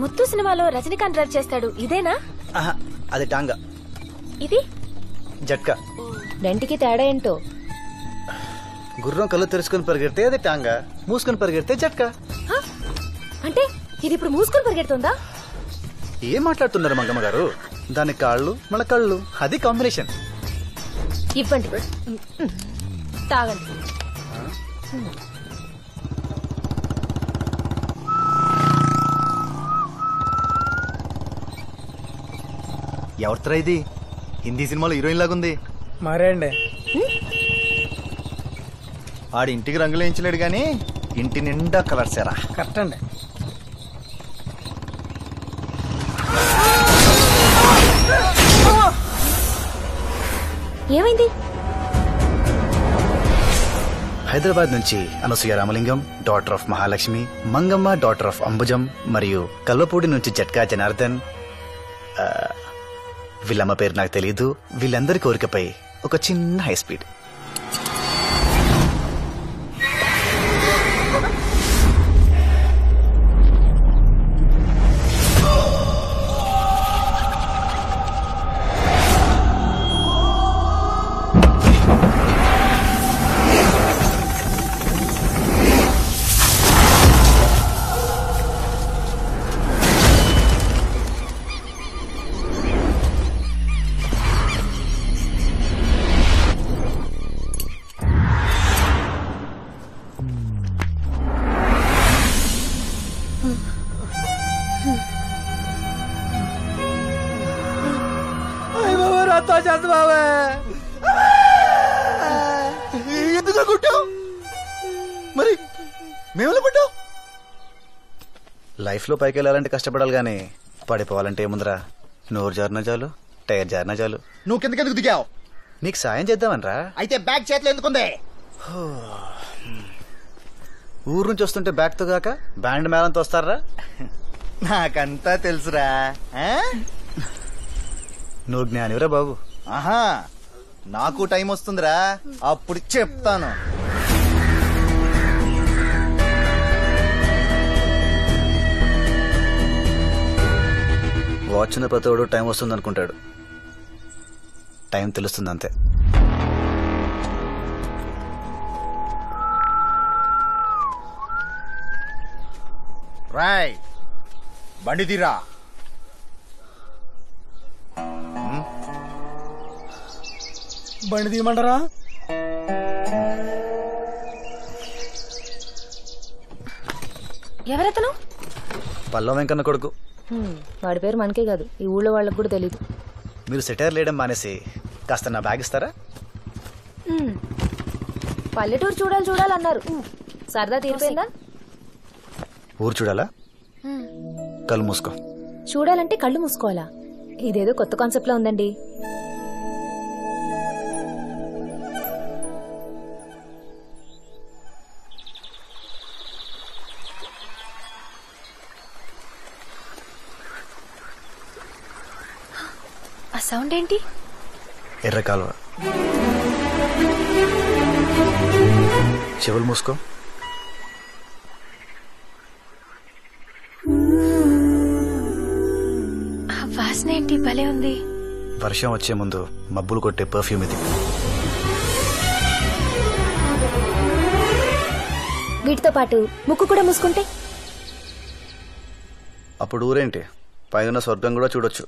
ముత్తు సినిమాలో రజనీకాంత్ డ్రైవ్ చేస్తాడు ఇదేనా? అది టాంగా. ఇది జట్కా. రెంటికి తేడా ఏంటో? గుర్రం కళ్ళు తెరుచుకుని పరిగెడితే అది టాంగా, మూసుకుని పరిగెడితే జట్కా. అంటే ఇది ఇప్పుడు మూసుకుని పరిగెడుతుందా? ఏం మాట్లాడుతున్నారు మంగమ్మ గారు? దాని కాళ్ళు మన కళ్ళు, అది కాంబినేషన్. ఇవ్వండి, తాగండి. ఎవరితరా ఇది? హిందీ సినిమాలో హీరోయిన్ లాగుంది. మరే అండి, ఆడి ఇంటికి రంగులు వేయించలేడు గాని ఇంటి నిండా కలర్సేరా. కరెక్ట్ అండి. ఏమైంది? హైదరాబాద్ నుంచి Anasuya Ramalingam, daughter of Mahalakshmi, Mangamma daughter of Ambujam, మరియు కల్వపూడి నుంచి జట్కా జనార్దన్. వీళ్ళమ్మ పేరు నాకు తెలీదు. వీళ్ళందరి కోరికపై ఒక చిన్న హై స్పీడ్. ఎందుకు కొట్టావు? మరి మేము కొట్టావు? లైఫ్ లో పైకి వెళ్ళాలంటే కష్టపడాలి గానీ పడిపోవాలంటే ఏముందిరా? నోరు జారినా చాలు, టైర్ జారినా చాలు. నువ్వు కిందకెందుకు దిగావు? నీకు సాయం చేద్దామనరా. అయితే బ్యాగ్ చేతిలో ఎందుకుంది? ఊరు నుంచి వస్తుంటే బ్యాగ్ తో కాక బ్యాండ్ మేళంతో వస్తారా? నాకంతా తెలుసురా. నువ్వు జ్ఞానివరా బాబు. ఆహా, నాకు టైం వస్తుందిరా, అప్పుడు చెప్తాను. వాచ్ ఉన్న ప్రతివాడు టైం వస్తుంది అనుకుంటాడు. టైం తెలుస్తుంది అంతే. రాయ్, బండి తీరా. బండి తీయమంటారా? ఎవరతను? పల్లవ వెంకన్న కొడుకు. వాడి పేరు మనకే కాదు, ఈ ఊళ్ళో వాళ్ళకు కూడా తెలీదు. మీరు సెటైర్ లేయడం మానేసి కాస్త నా బ్యాగ్ ఇస్తారా? పల్లెటూరు చూడాలన్నారు. సరదా తీరిపోయిందా? ఊరు చూడాలా? కళ్ళు మూసుకో. చూడాలంటే కళ్ళు మూసుకోవాలా? ఇదేదో కొత్త కాన్సెప్ట్ లా ఉందండి. ఆ సౌండ్ ఏంటి? ఎర్ర కాలువ. చెవులు మూసుకో. వాసన ఏంటి? భలే ఉంది. వర్షం వచ్చే ముందు మబ్బులు కొట్టే పర్ఫ్యూమ్ ఇది. వీటితో పాటు ముక్కు కూడా మూసుకుంటే అప్పుడు ఊరేంటి, పైన స్వర్గం కూడా చూడొచ్చు.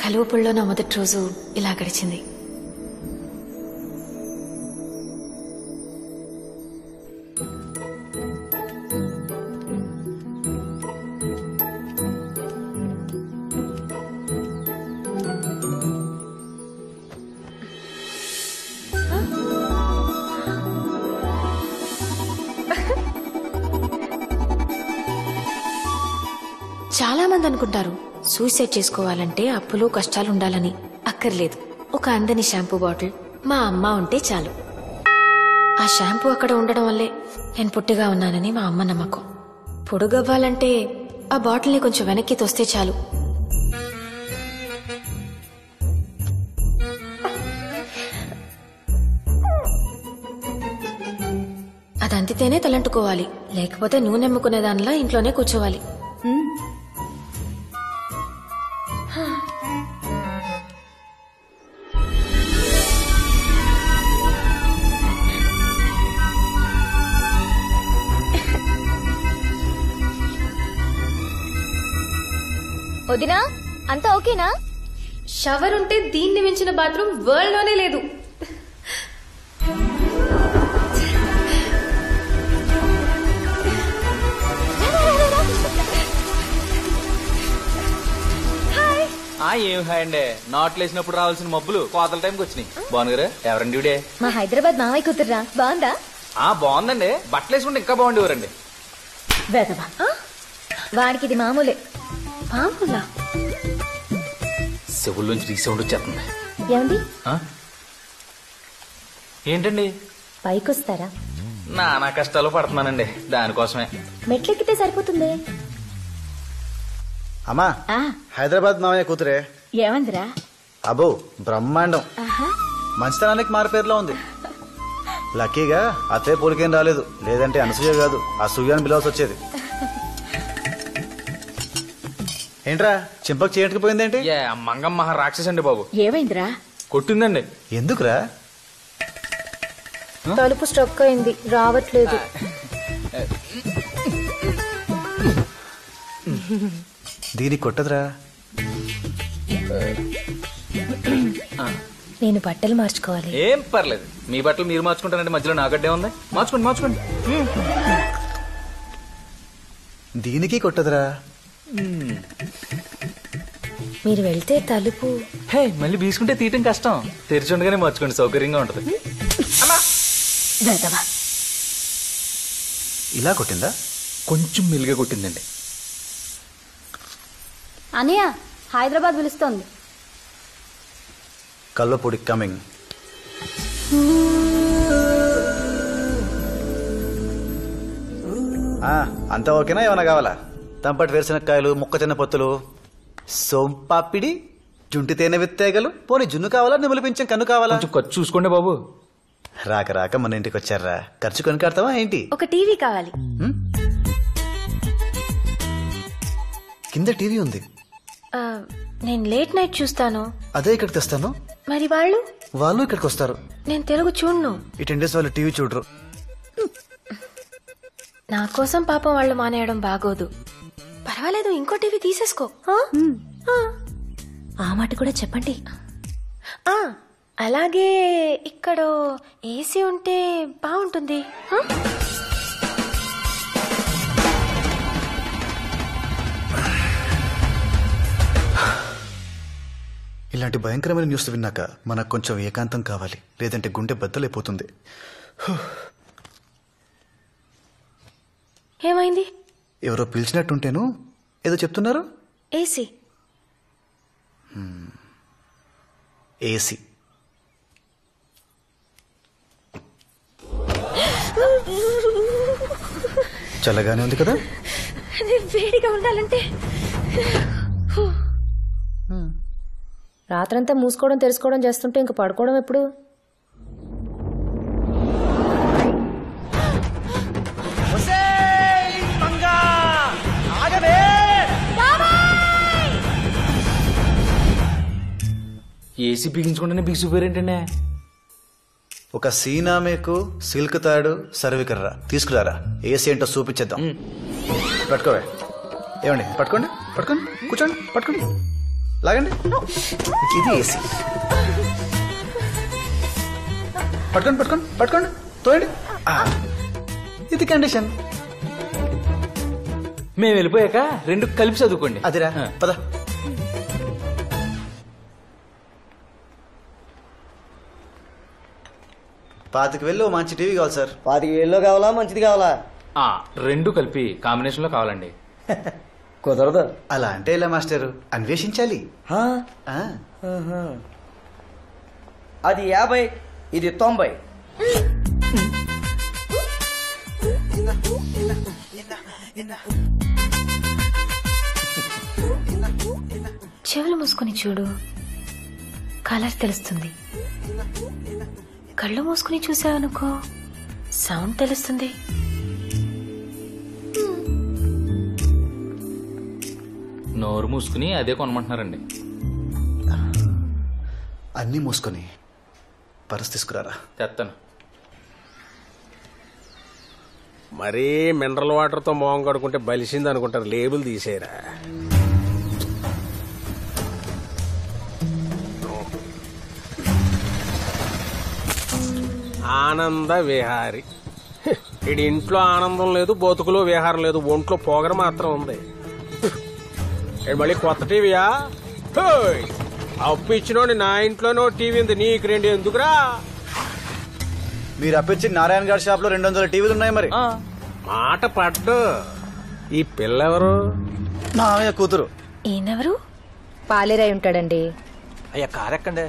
కలువపుల్లో నా మొదటి రోజు ఇలా గడిచింది. చాలా మంది అనుకుంటారు సూసైడ్ చేసుకోవాలంటే అప్పులు కష్టాలు ఉండాలని. అక్కర్లేదు. ఒక అందని షాంపూ బాటిల్ మా అమ్మ ఉంటే చాలు. ఆ షాంపూ అక్కడ ఉండడం వల్లే నేను పొట్టిగా ఉన్నానని మా అమ్మ నమ్మకం. పొడుగవ్వాలంటే ఆ బాటిల్ని కొంచెం వెనక్కి తోస్తే చాలు. అది అంతితేనే తలంటుకోవాలి, లేకపోతే నూనె అమ్ముకునే దానిలా ఇంట్లోనే కూర్చోవాలి. వదినా అంతా ఓకేనా? షవర్ ఉంటే దీన్ని మించిన బాత్రూమ్ వరల్డ్ లోనే లేదు. ఏం హాయ్ అండి, నాట్లు వేసినప్పుడు రావాల్సిన మబ్బులు కోతల టైంకి వచ్చినాయి. బాగున్నారా? ఎవరండి ఇవిడే? మా హైదరాబాద్ మావయ్య కూతుర్రా. బాగుందా? బాగుందండి, బట్టలు వేసుకుంటే ఇంకా బాగుండేవారండి. వేదవా, వాడికి ఇది మామూలే. మామూలా? చెవుల నుంచి రీసౌండ్ వచ్చేస్తుంది. ఏమండి ఏంటండి? పైకొస్తారా? నానా కష్టాలు పడుతున్నానండి, దానికోసమే. మెట్లెక్కితే సరిపోతుంది. అమ్మా, హైదరాబాద్ మామయ్య కూతురే. ఏమందిరా? అబ్బో బ్రహ్మాండం, మంచితనానికి మారిపేరులో ఉంది. లక్కీగా అత్తయ్య పోలికేం రాలేదు, లేదంటే అనసూయ కాదు అసూయ అని పిలవాల్సి వచ్చేది. ఏంట్రా చింపకు చేయకపోయిందేంటి? మంగమ్మ రాక్షసి అండి బాబు. ఏమైందిరా? కొట్టిందండి. ఎందుకురా? తలుపు స్ట్రక్ అయింది, రావట్లేదు. దీనికి కొట్టదురా. నేను బట్టలు మార్చుకోవాలి. ఏం పర్లేదు, మీ బట్టలు మీరు మార్చుకుంటారంటే మధ్యలో నాగడ్డే ఉంది. మార్చుకోండి మార్చుకోండి. దీనికి కొట్టదురా. మీరు వెళ్తే తలుపు హే మళ్ళీ బీసుకుంటే తీయటం కష్టం, తెరిచి ఉండగానే మార్చుకోండి, సౌకర్యంగా ఉంటది. వేదవా, ఇలా కొట్టిందా? కొంచెం మెల్లిగా కొట్టిందండి. అనయ్య హైదరాబాద్ పిలుస్తోంది. కల్వపూడి కమింగ్. అంతా ఓకేనా? ఏమైనా కావాలా? తంపటి వేరుశనక్కాయలు, మొక్కజొన్న పొత్తులు, సోంపాపిడి, జుంటి తేనె విత్తేగలు, పోనీ జున్ను కావాలా, నిమ్మలు పింఛం కన్ను కావాలా? కొంచెం ఖర్చు చూసుకోండి బాబు. రాక రాక మన ఇంటికి వచ్చారా, ఖర్చు కొనికాడతావా ఏంటి? ఒక టీవీ కావాలి. కింద టీవీ ఉంది. నేను లేట్ నైట్ చూస్తాను. అదే ఇక్కడికి తెస్తాను. మరి వాళ్ళు? వాళ్ళు ఇక్కడికి వస్తారు. నేను తెలుగు చూడను. ఈ 10 days వాళ్ళు టీవీ చూడరు. నా కోసం పాపం వాళ్ళు మానేయడం బాగోదు. పర్వాలేదు, ఇంకో టీవీ తీసేసుకో. ఆ మాట కూడా చెప్పండి. అలాగే ఇక్కడ ఏసీ ఉంటే బాగుంటుంది. ఇలాంటి భయంకరమైన న్యూస్ విన్నాక మనకు కొంచెం ఏకాంతం కావాలి, లేదంటే గుండె బద్దలైపోతుంది. ఏమైంది? ఎవరో పిలిచినట్టుంటేను. ఏదో చెప్తున్నారు. ఏసీ. ఏసీ. చల్లగానే ఉంది కదా? వేడిగా ఉండాలంటే రాత్రంతా మూసుకోవడం తెరుచుకోవడం చేస్తుంటే ఇంక పడుకోవడం ఎప్పుడు? ఏసీ బిగించుకుంటేనే బిగిసిపోయారేంటండి? ఒక సీనామేకు, సిల్క్ తాడు, సర్వికర్రా తీసుకురారా. ఏసీ ఏంటో చూపించేద్దాం. పట్టుకోవే. ఏమండి పట్టుకోండి, పట్టుకోండి, కూర్చోండి, పట్టుకోండి, లాగండి. ఇది ఏసీ. పట్టుకోండి పట్టుకోండి పట్టుకోండి, తోయండి. ఇది కండిషన్. మేము వెళ్ళిపోయాక రెండు కలిపి చదువుకోండి. అదిరా, పద. $25,000 మంచి టీవీ కావాలి సార్. $25,000 కావాలా, మంచిది కావాలా? రెండు కలిపి కాంబినేషన్ లో కావాలండి. కుదరదు. అలా అంటే ఇలా మాస్టర్, అన్వేషించాలి. అది 50, ఇది 90. చెవులు మూసుకొని చూడు, కలర్ తెలుస్తుంది. కళ్ళు మూసుకుని చూసావనుకో, సౌండ్ తెలుస్తుంది. నోరు మూసుకుని అదే కొనమంటున్నారండి. అన్నీ మూసుకొని పర్స్ తీసుకురారా. తెస్తాను. మరీ మినరల్ వాటర్తో మొహం కడుకుంటే బలిసింది అనుకుంటారు. లేబుల్ తీసేరా. ఆనంద విహారి. ఇడి ఇంట్లో ఆనందం లేదు, బతుకులో విహారం లేదు, ఒంట్లో పొగర మాత్రం ఉంది. మళ్ళీ కొత్త టీవీయా? అప్పు ఇచ్చినోడి నా ఇంట్లోనో టీవీ ఉంది, నీకు 2 ఎందుకురా? మీరు అప్పించి నారాయణ గారి షాప్ లో 200 టీవీలు ఉన్నాయి. మరి మాట పడ్డు. ఈ పిల్లెవరు? మామయ్య కూతురు. ఈయనెవరు? పాలేరై ఉంటాడండి. అయ్యా కారెక్కండి.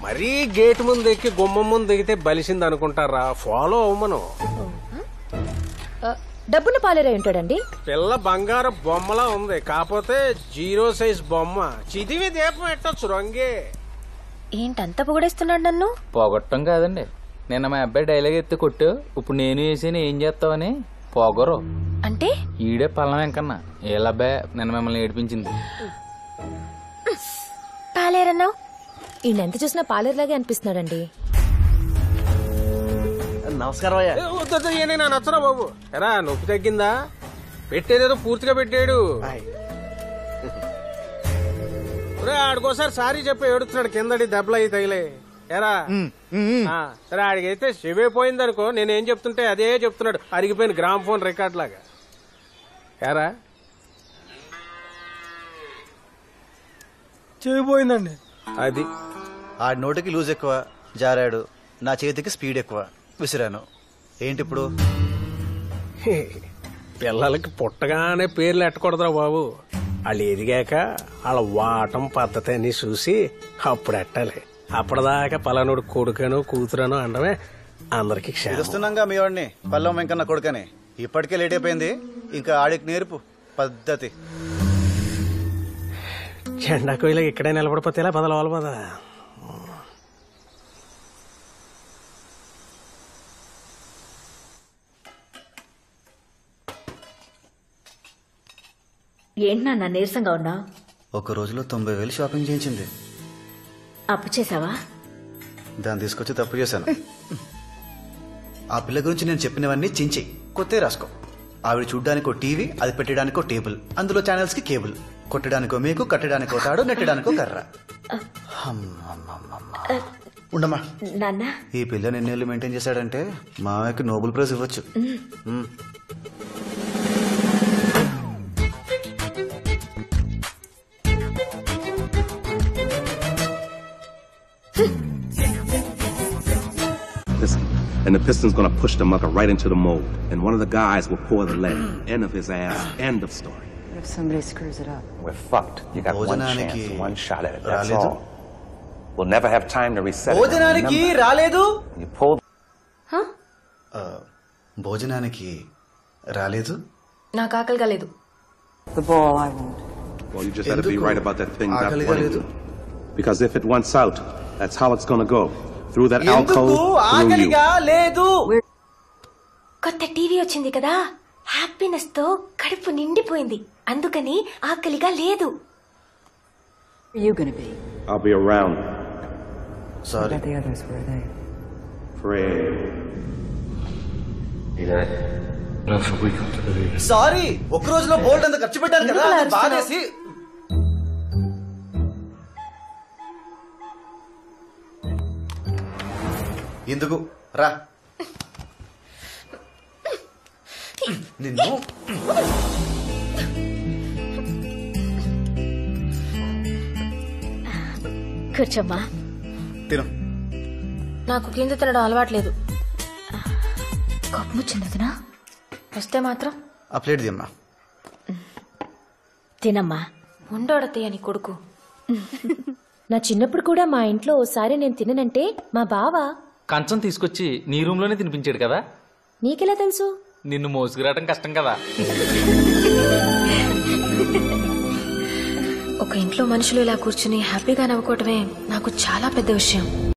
మరీ గేట్ ముందు ఎక్కి గుమ్మం ముందు ఎక్కితే బలిసింది అనుకుంటారా? ఫాలో అవ్వమను. డబ్బున పాలేరై ఉంటాడండి. పిల్ల బంగారు బొమ్మలా ఉంది, కాకపోతే 0 సైజ్ బొమ్మ. చిదివి దీపం ఎట్టొచ్చు రంగే. ఏంటంత పొగడేస్తున్నాడు నన్ను? పోగొట్టం కాదండి, నిన్న మా అబ్బాయి డైలాగ్ ఎత్తి కొట్టు, ఇప్పుడు నేను వేసి ఏం చేస్తావని పోగొరు. అంటే ఈడే పల్లం వెంకన్నా. ఏలబ్బాయి నిన్న మిమ్మల్ని ఏడిపించింది. పాలేరన్నావు? ఈయన ఎంత చూసినా పాలేరులాగే అనిపిస్తున్నాడండి. నమస్కారం అయ్యా. నా నచ్చరా బాబు. ఎరా నొప్పి తగ్గిందా? పెట్టేదేదో పూర్తిగా పెట్టాడు. ఆడికోసారి సారీ చెప్పి ఏడుస్తున్నాడు, కిందడి దెబ్బలు అయి తగిలే. ఎరా సరే, ఆడికైతే శివైపోయింది అనుకో, నేనేం చెప్తుంటే అదే చెప్తున్నాడు, అరిగిపోయిన గ్రామ్ ఫోన్ రికార్డ్ లాగా. ఎరా చెవిపోయిందండి. అది ఆడి నోటికి లూజ్ ఎక్కువ, జారాడు. నా చేతికి స్పీడ్ ఎక్కువ, విసిరాను. ఏంటి ఇప్పుడు? పిల్లలకి పుట్టగానే పేర్లు ఎట్టకూడదురా బాబు. వాళ్ళు ఎదిగాక వాళ్ళ వాటం పద్ధతి అని చూసి అప్పుడు ఎట్టాలి. అప్పటిదాకా పలానోడు కొడుకనో కూతురనో అనడమే అందరికి చూస్తున్నాగా మీ వాడిని, పల్లం వెంకన్న కొడుకని. ఇప్పటికే లేట్ అయిపోయింది, ఇంకా ఆడికి నేర్పు పద్ధతి. జెండా కోయిలా ఇక్కడే నిలబడిపోతే ఇలా బదలవాలి పదా. ఏంటి నాన్న నీరసంగా ఉన్నా? ఒక రోజులో 90,000 షాపింగ్ చేయించింది. అప్పు చేసావా? దాన్ని తీసుకొచ్చి తప్పు చేశాను. ఆ పిల్ల గురించి నేను చెప్పినవన్నీ చించి కొత్త రాసుకో. ఆవిడ చూడ్డానికో టీవీ, అది పెట్టడానికో టేబుల్, అందులో ఛానల్స్ కి కేబుల్, కొట్టడానికో మేకు, కట్టడానికో తాడు, నెట్టడానికో కర్ర. ఉండమ్మా. నాన్న ఈ పిల్లని ఎన్నేళ్ళు మెయింటైన్ చేశాడంటే మామయ్యకి నోబెల్ ప్రైజ్ ఇవ్వచ్చు. And the piston's gonna push the mucker right into the mold. And one of the guys will pour the lead. End of his ass. End of story. What if somebody screws it up? We're fucked. You got one chance, one shot at it. That's all. We'll never have time to reset it. భోజనానికి రాలేదు. You pulled. భోజనానికి రాలేదు. నాకు ఆకలిగా లేదు. The ball, I won't. Well, you just had to be right about that thing. Because if it wants out, that's how it's gonna go. Through that alcove, through you. కొత్త TV వచ్చింది కదా, happiness తో కడుపు నిండిపోయింది, అందుకని ఆకలిగా లేదు. Where are you gonna be? I'll be around. Sorry. What about the others? Where are they? Pray. Sorry, ఒక రోజులో బోల్డ్ అంత ఖర్చు పెట్టాను కదా, బాధేసి. ఎందుకు రా నిన్ను. కూర్చోమ్మా. తిను. నాకు కింద తినడం అలవాట్లేదు. కోపం వచ్చిందనా? వస్తే మాత్రం ఆ ప్లేట్ దిమ్మా. తినమ్మా. ఉండోడతే అని కొడుకు. నా చిన్నప్పుడు కూడా మా ఇంట్లో ఓసారి నేను తిననంటే మా బావ కంచం తీసుకొచ్చి నీ రూమ్ లోనే తినిపించాడు కదా. నీకెలా తెలుసు? నిన్ను మోసుకురావడం కష్టం కదా. ఒక ఇంట్లో మనుషులు ఇలా కూర్చుని హ్యాపీగా నవ్వుకోవటమే నాకు చాలా పెద్ద విషయం.